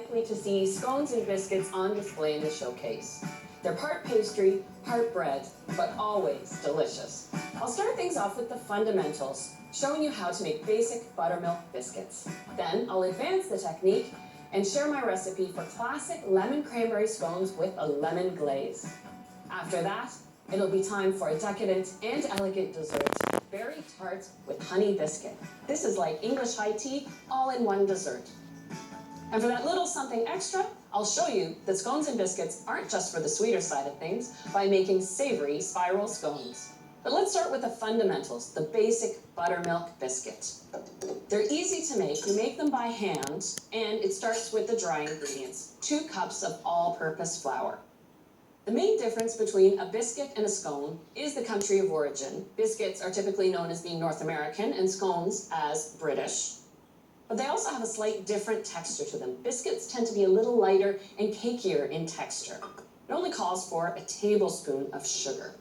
likely to see scones and biscuits on display in the showcase. They're part pastry, part bread, but always delicious. I'll start things off with the fundamentals, showing you how to make basic buttermilk biscuits. Then I'll advance the technique and share my recipe for classic lemon cranberry scones with a lemon glaze. After that, it'll be time for a decadent and elegant dessert, berry tart with honey biscuit. This is like English high tea, all in one dessert. And for that little something extra, I'll show you that scones and biscuits aren't just for the sweeter side of things by making savory spiral scones. But let's start with the fundamentals, the basic buttermilk biscuit. They're easy to make. You make them by hand, and it starts with the dry ingredients, 2 cups of all-purpose flour. The main difference between a biscuit and a scone is the country of origin. Biscuits are typically known as being North American and scones as British. But they also have a slight different texture to them. Biscuits tend to be a little lighter and cakier in texture. It only calls for a tablespoon of sugar.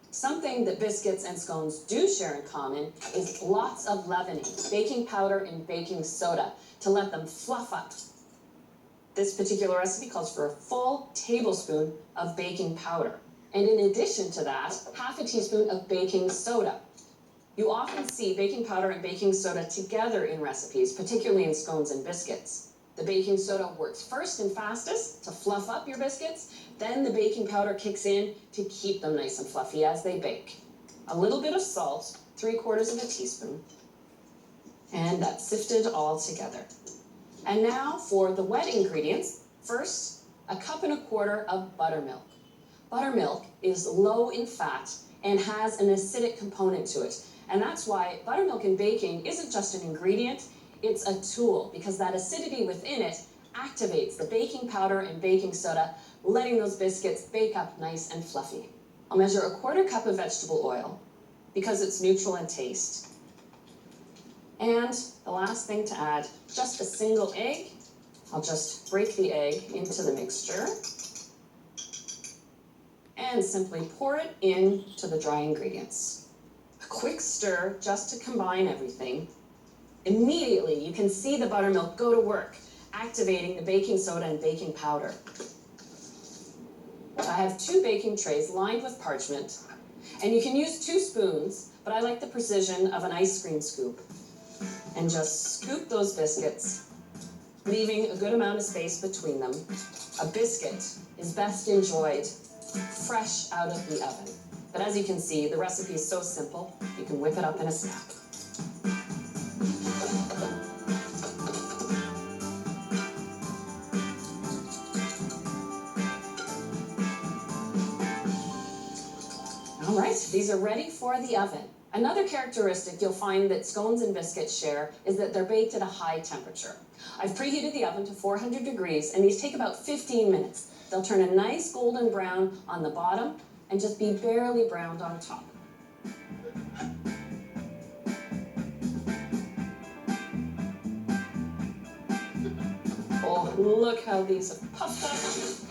Something that biscuits and scones do share in common is lots of leavening, baking powder and baking soda to let them fluff up. This particular recipe calls for a full tablespoon of baking powder. And in addition to that, half a teaspoon of baking soda. You often see baking powder and baking soda together in recipes, particularly in scones and biscuits. The baking soda works first and fastest to fluff up your biscuits, then the baking powder kicks in to keep them nice and fluffy as they bake. A little bit of salt, 3/4 of a teaspoon, and that's sifted all together. And now for the wet ingredients. First, 1.25 cups of buttermilk. Buttermilk is low in fat and has an acidic component to it. And that's why buttermilk in baking isn't just an ingredient, it's a tool, because that acidity within it activates the baking powder and baking soda, letting those biscuits bake up nice and fluffy. I'll measure 1/4 cup of vegetable oil, because it's neutral in taste. And the last thing to add, just a single egg. I'll just break the egg into the mixture and simply pour it into the dry ingredients. A quick stir just to combine everything. Immediately, you can see the buttermilk go to work, activating the baking soda and baking powder. I have 2 baking trays lined with parchment, and you can use 2 spoons, but I like the precision of an ice cream scoop. And just scoop those biscuits, leaving a good amount of space between them. A biscuit is best enjoyed fresh out of the oven. But as you can see, the recipe is so simple, you can whip it up in a snap. All right, these are ready for the oven. Another characteristic you'll find that scones and biscuits share is that they're baked at a high temperature. I've preheated the oven to 400 degrees, and these take about 15 minutes. They'll turn a nice golden brown on the bottom and just be barely browned on top. Oh, look how these have puffed up.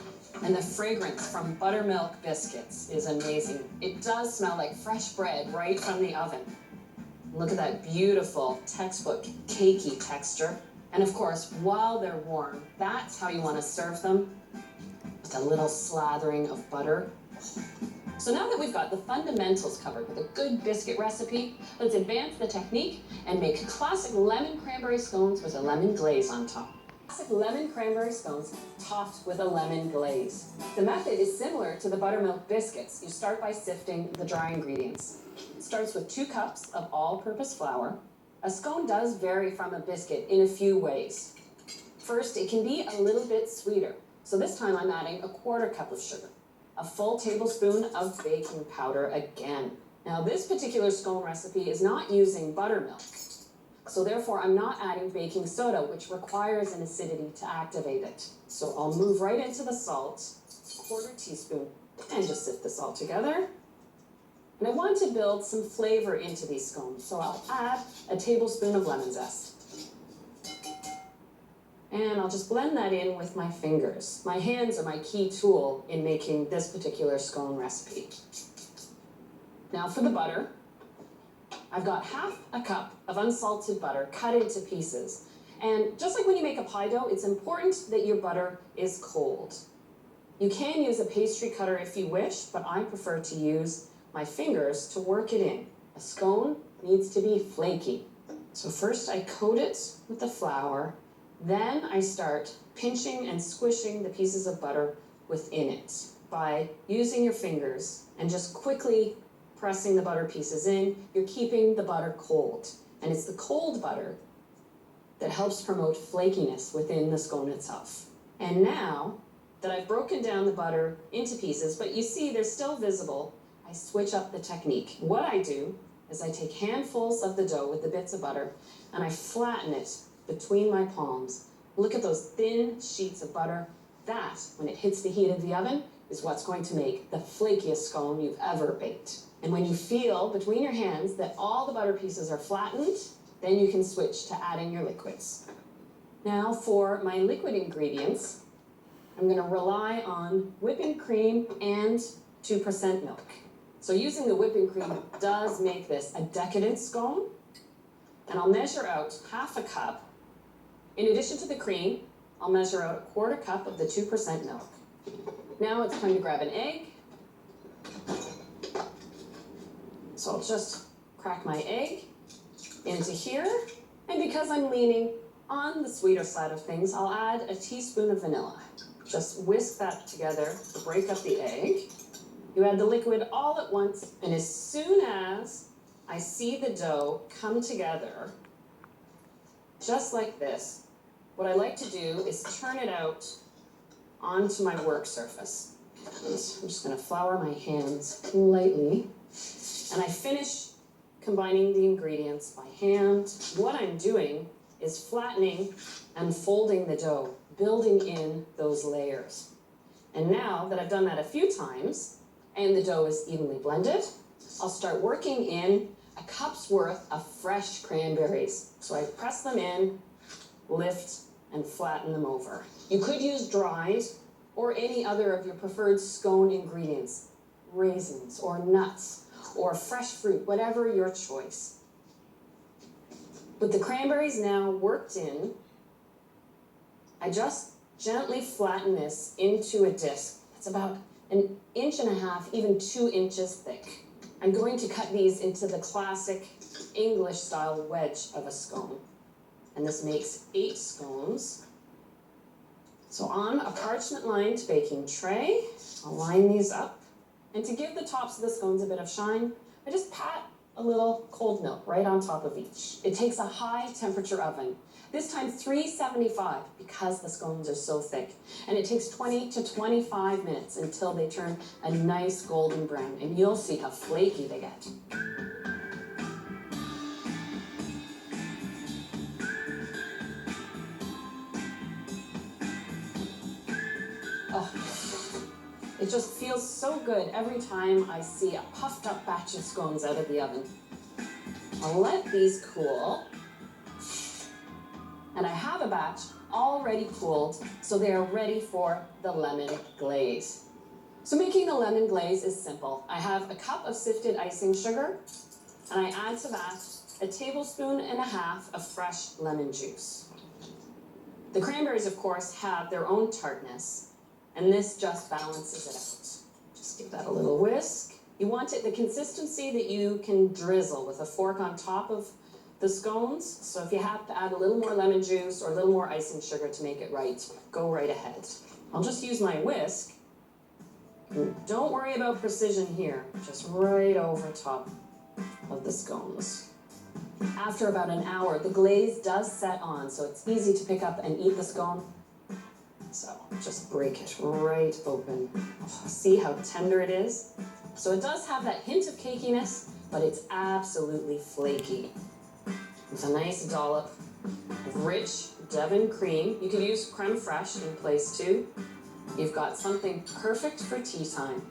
And the fragrance from buttermilk biscuits is amazing. It does smell like fresh bread right from the oven. Look at that beautiful textbook cakey texture. And of course, while they're warm, that's how you want to serve them, with a little slathering of butter. So now that we've got the fundamentals covered with a good biscuit recipe, let's advance the technique and make classic lemon cranberry scones with a lemon glaze on top. Classic lemon cranberry scones topped with a lemon glaze. The method is similar to the buttermilk biscuits. You start by sifting the dry ingredients. It starts with 2 cups of all-purpose flour. A scone does vary from a biscuit in a few ways. First, it can be a little bit sweeter. So this time I'm adding 1/4 cup of sugar, a full tablespoon of baking powder again. Now this particular scone recipe is not using buttermilk. So therefore, I'm not adding baking soda, which requires an acidity to activate it. So I'll move right into the salt, 1/4 teaspoon, and just sift this all together. And I want to build some flavor into these scones, so I'll add a tablespoon of lemon zest. And I'll just blend that in with my fingers. My hands are my key tool in making this particular scone recipe. Now for the butter. I've got 1/2 cup of unsalted butter cut into pieces. And just like when you make a pie dough, it's important that your butter is cold. You can use a pastry cutter if you wish, but I prefer to use my fingers to work it in. A scone needs to be flaky. So first I coat it with the flour, then I start pinching and squishing the pieces of butter within it by using your fingers and just quickly pressing the butter pieces in. You're keeping the butter cold, and it's the cold butter that helps promote flakiness within the scone itself. And now that I've broken down the butter into pieces, but you see they're still visible, I switch up the technique. What I do is I take handfuls of the dough with the bits of butter and I flatten it between my palms. Look at those thin sheets of butter. That, when it hits the heat of the oven, is what's going to make the flakiest scone you've ever baked. And when you feel between your hands that all the butter pieces are flattened, then you can switch to adding your liquids. Now for my liquid ingredients, I'm going to rely on whipping cream and 2% milk. So using the whipping cream does make this a decadent scone. And I'll measure out half a cup. In addition to the cream, I'll measure out a quarter cup of the 2% milk. Now it's time to grab an egg. So I'll just crack my egg into here. And because I'm leaning on the sweeter side of things, I'll add a teaspoon of vanilla. Just whisk that together to break up the egg. You add the liquid all at once, and as soon as I see the dough come together, just like this, what I like to do is turn it out onto my work surface. And I'm just going to flour my hands lightly, and I finish combining the ingredients by hand. What I'm doing is flattening and folding the dough, building in those layers. And now that I've done that a few times, and the dough is evenly blended, I'll start working in a cup's worth of fresh cranberries. So I press them in, lift, and flatten them over. You could use dried or any other of your preferred scone ingredients, raisins or nuts or fresh fruit, whatever your choice. With the cranberries now worked in, I just gently flatten this into a disc. It's about 1.5 inches, even 2 inches thick. I'm going to cut these into the classic English style wedge of a scone. And this makes 8 scones. So on a parchment lined baking tray, I'll line these up. And to give the tops of the scones a bit of shine, I just pat a little cold milk right on top of each. It takes a high temperature oven, this time 375 because the scones are so thick. And it takes 20 to 25 minutes until they turn a nice golden brown, and you'll see how flaky they get. Oh, it just feels so good every time I see a puffed up batch of scones out of the oven. I'll let these cool. And I have a batch already cooled, so they are ready for the lemon glaze. So making the lemon glaze is simple. I have a cup of sifted icing sugar, and I add to that 1.5 tablespoons of fresh lemon juice. The cranberries, of course, have their own tartness, and this just balances it out. Just give that a little whisk. You want it the consistency that you can drizzle with a fork on top of the scones. So if you have to add a little more lemon juice or a little more icing sugar to make it right, go right ahead. I'll just use my whisk. Don't worry about precision here, just right over top of the scones. After about an hour, the glaze does set on, so it's easy to pick up and eat the scone. So just break it right open. Oh, see how tender it is? So it does have that hint of cakiness, but it's absolutely flaky. With a nice dollop of rich Devon cream. You could use creme fraiche in place too. You've got something perfect for tea time.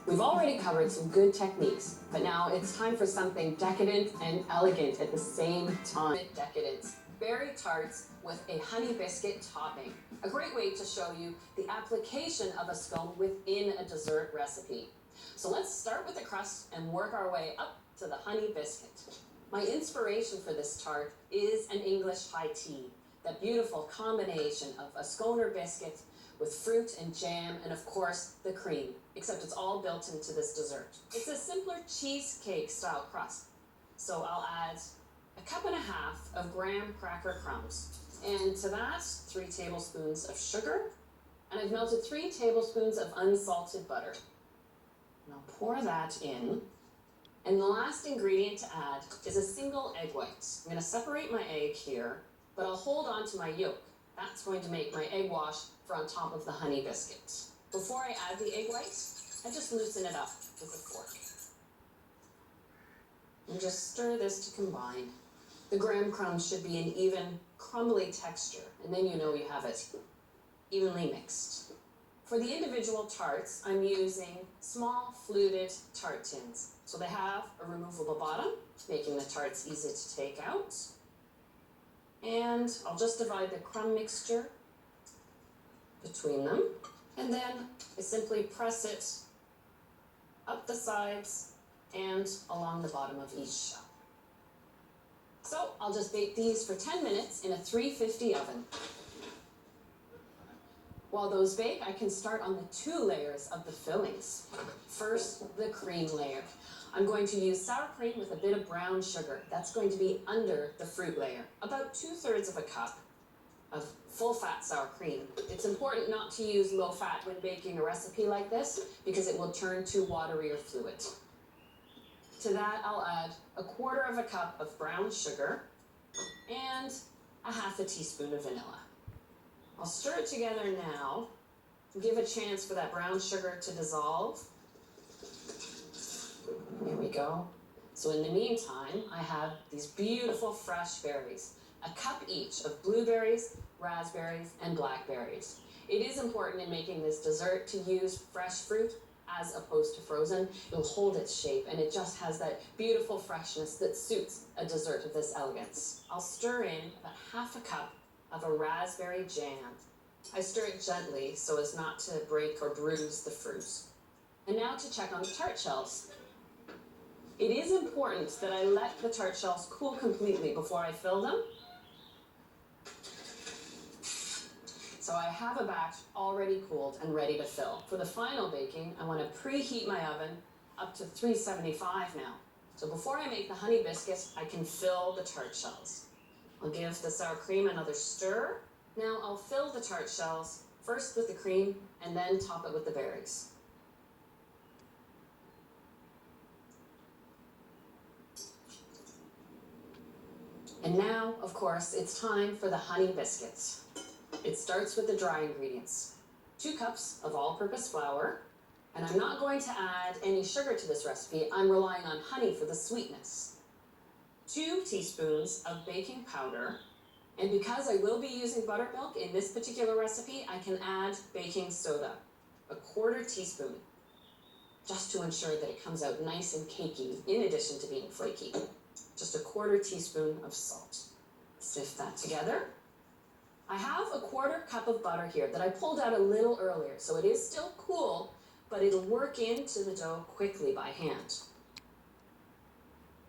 We've already covered some good techniques, but now it's time for something decadent and elegant at the same time. Decadent berry tarts with a honey biscuit topping. A great way to show you the application of a scone within a dessert recipe. So let's start with the crust and work our way up to the honey biscuit. My inspiration for this tart is an English high tea. that beautiful combination of a scone or biscuit with fruit and jam and of course the cream, except it's all built into this dessert. It's a simpler cheesecake style crust. So I'll add 1.5 cups of graham cracker crumbs. And to that, 3 tablespoons of sugar. And I've melted 3 tablespoons of unsalted butter. And I'll pour that in. And the last ingredient to add is a single egg white. I'm going to separate my egg here, but I'll hold on to my yolk. That's going to make my egg wash for on top of the honey biscuit. Before I add the egg white, I just loosen it up with a fork. And just stir this to combine. The graham crumbs should be an even crumbly texture, and then you know you have it evenly mixed. For the individual tarts, I'm using small fluted tart tins. So they have a removable bottom, making the tarts easy to take out. And I'll just divide the crumb mixture between them. And then I simply press it up the sides and along the bottom of each shell. So I'll just bake these for 10 minutes in a 350 oven. While those bake, I can start on the 2 layers of the fillings. First, the cream layer. I'm going to use sour cream with a bit of brown sugar. That's going to be under the fruit layer. About 2/3 cup of full-fat sour cream. It's important not to use low-fat when baking a recipe like this because it will turn to watery or fluid. To that, I'll add 1/4 cup of brown sugar and 1/2 teaspoon of vanilla. I'll stir it together now and give a chance for that brown sugar to dissolve. Here we go. So in the meantime, I have these beautiful fresh berries, 1 cup each of blueberries, raspberries, and blackberries. It is important in making this dessert to use fresh fruit as opposed to frozen. It'll hold its shape and it just has that beautiful freshness that suits a dessert of this elegance. I'll stir in about 1/2 cup of a raspberry jam. I stir it gently so as not to break or bruise the fruit. And now to check on the tart shells. It is important that I let the tart shells cool completely before I fill them. So I have a batch already cooled and ready to fill. For the final baking, I want to preheat my oven up to 375 now. So before I make the honey biscuit, I can fill the tart shells. I'll give the sour cream another stir. Now I'll fill the tart shells, first with the cream and then top it with the berries. And now, of course, it's time for the honey biscuits. It starts with the dry ingredients. 2 cups of all-purpose flour, and I'm not going to add any sugar to this recipe. I'm relying on honey for the sweetness. 2 teaspoons of baking powder, and because I will be using buttermilk in this particular recipe, I can add baking soda, 1/4 teaspoon, just to ensure that it comes out nice and cakey in addition to being flaky. Just 1/4 teaspoon of salt. Sift that together. I have 1/4 cup of butter here that I pulled out a little earlier, so it is still cool, but it'll work into the dough quickly by hand.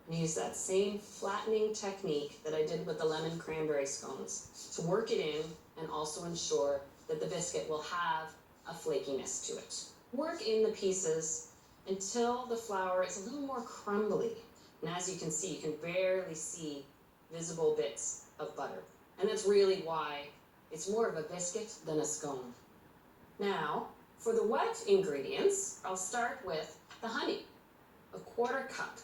And use that same flattening technique that I did with the lemon cranberry scones to work it in and also ensure that the biscuit will have a flakiness to it. Work in the pieces until the flour is a little more crumbly. And as you can see, you can barely see visible bits of butter. And that's really why it's more of a biscuit than a scone. Now, for the wet ingredients, I'll start with the honey, 1/4 cup.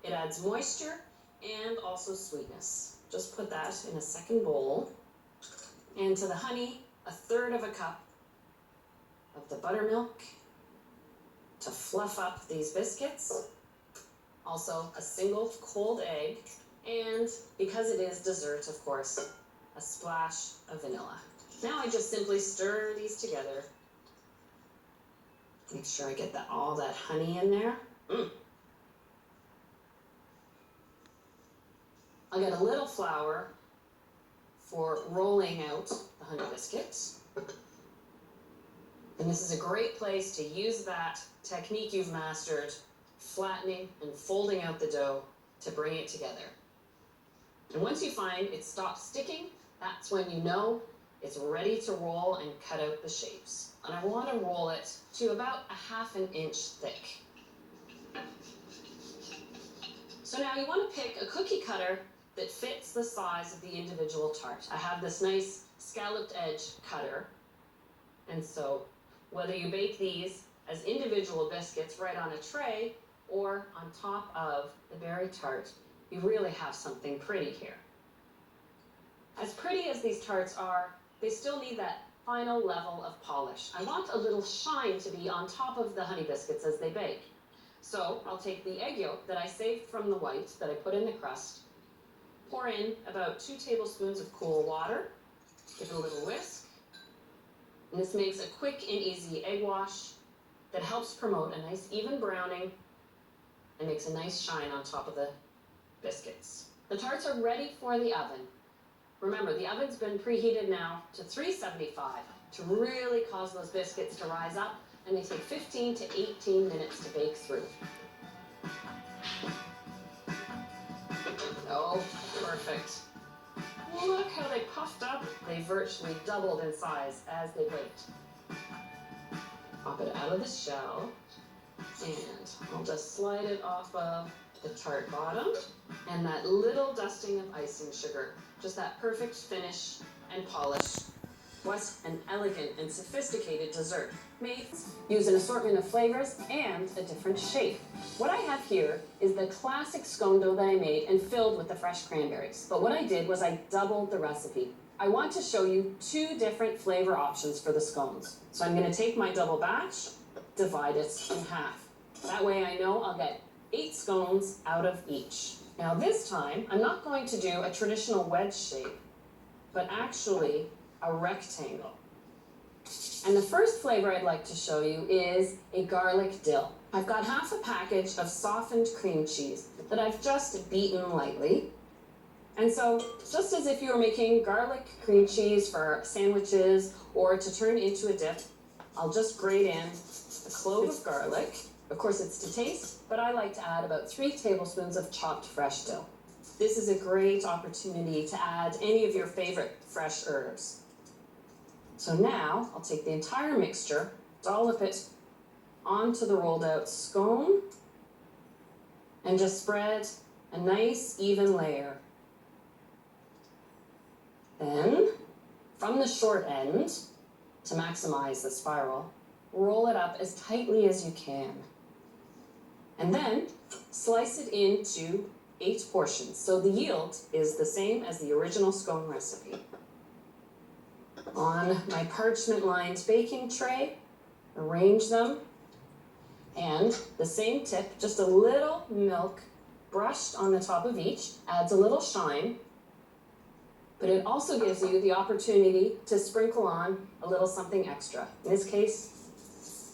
It adds moisture and also sweetness. Just put that in a second bowl. And to the honey, 1/3 cup of the buttermilk to fluff up these biscuits. Also, a single cold egg, and because it is dessert, of course, a splash of vanilla. Now I just simply stir these together. Make sure I get all that honey in there. I'll get a little flour for rolling out the honey biscuits. And this is a great place to use that technique you've mastered, flattening and folding out the dough to bring it together. And once you find it stops sticking, That's when you know it's ready to roll and cut out the shapes. And I want to roll it to about a 1/2 inch thick. So now you want to pick a cookie cutter that fits the size of the individual tart. I have this nice scalloped edge cutter. And so whether you bake these as individual biscuits right on a tray or on top of the berry tart, you really have something pretty here. As pretty as these tarts are, they still need that final level of polish. I want a little shine to be on top of the honey biscuits as they bake. So I'll take the egg yolk that I saved from the white that I put in the crust, pour in about 2 tablespoons of cool water, give it a little whisk, and this makes a quick and easy egg wash that helps promote a nice even browning and makes a nice shine on top of the biscuits. The tarts are ready for the oven. Remember, the oven's been preheated now to 375 to really cause those biscuits to rise up, and they take 15 to 18 minutes to bake through. Oh, perfect. Look how they puffed up. They virtually doubled in size as they baked. Pop it out of the shell, and I'll just slide it off of the tart bottom, and that little dusting of icing sugar. Just that perfect finish and polish. What an elegant and sophisticated dessert. Made use an assortment of flavors and a different shape. What I have here is the classic scone dough that I made and filled with the fresh cranberries. But what I did was I doubled the recipe. I want to show you 2 different flavor options for the scones. So I'm going to take my double batch, divide it in half. That way I know I'll get 8 scones out of each. Now this time, I'm not going to do a traditional wedge shape, but actually a rectangle. And the first flavor I'd like to show you is a garlic dill. I've got half a package of softened cream cheese that I've just beaten lightly. And so, just as if you were making garlic cream cheese for sandwiches or to turn into a dip, I'll just grate in a clove of garlic. Of course, it's to taste, but I like to add about 3 tablespoons of chopped fresh dill. This is a great opportunity to add any of your favorite fresh herbs. So now, I'll take the entire mixture, dollop it onto the rolled out scone, and just spread a nice even layer. Then, from the short end, to maximize the spiral, roll it up as tightly as you can. And then, slice it into 8 portions. So the yield is the same as the original scone recipe. On my parchment-lined baking tray, arrange them. And the same tip, just a little milk brushed on the top of each, adds a little shine. But it also gives you the opportunity to sprinkle on a little something extra. In this case,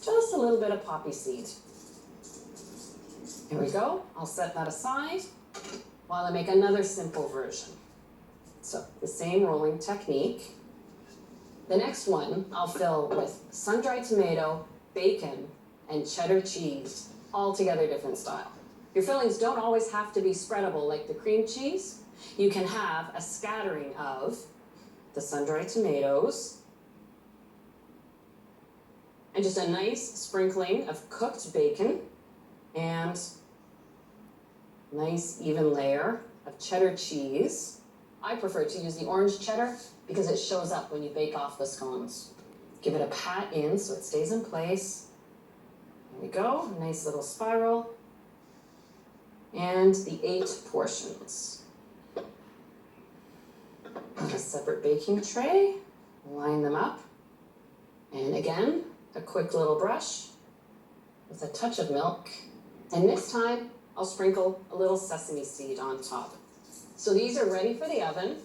just a little bit of poppy seed. Here we go. I'll set that aside while I make another simple version. So the same rolling technique. The next one I'll fill with sun-dried tomato, bacon, and cheddar cheese, altogether different style. Your fillings don't always have to be spreadable like the cream cheese. You can have a scattering of the sun-dried tomatoes and just a nice sprinkling of cooked bacon and nice even layer of cheddar cheese. I prefer to use the orange cheddar because it shows up when you bake off the scones. Give it a pat in so it stays in place. There we go, nice little spiral. And the 8 portions. On a separate baking tray, line them up. And again, a quick little brush with a touch of milk. And this time, I'll sprinkle a little sesame seed on top. So these are ready for the oven,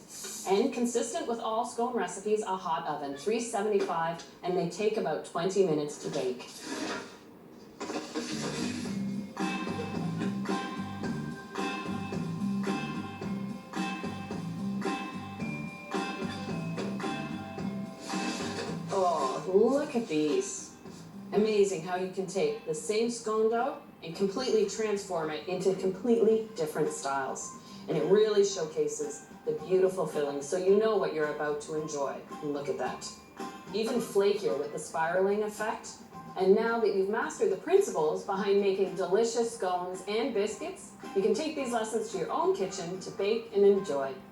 and consistent with all scone recipes, a hot oven, 375, and they take about 20 minutes to bake. Oh, look at these. Amazing how you can take the same scone dough and completely transform it into completely different styles. And it really showcases the beautiful filling so you know what you're about to enjoy. And look at that. Even flakier with the spiraling effect. And now that you've mastered the principles behind making delicious scones and biscuits, you can take these lessons to your own kitchen to bake and enjoy.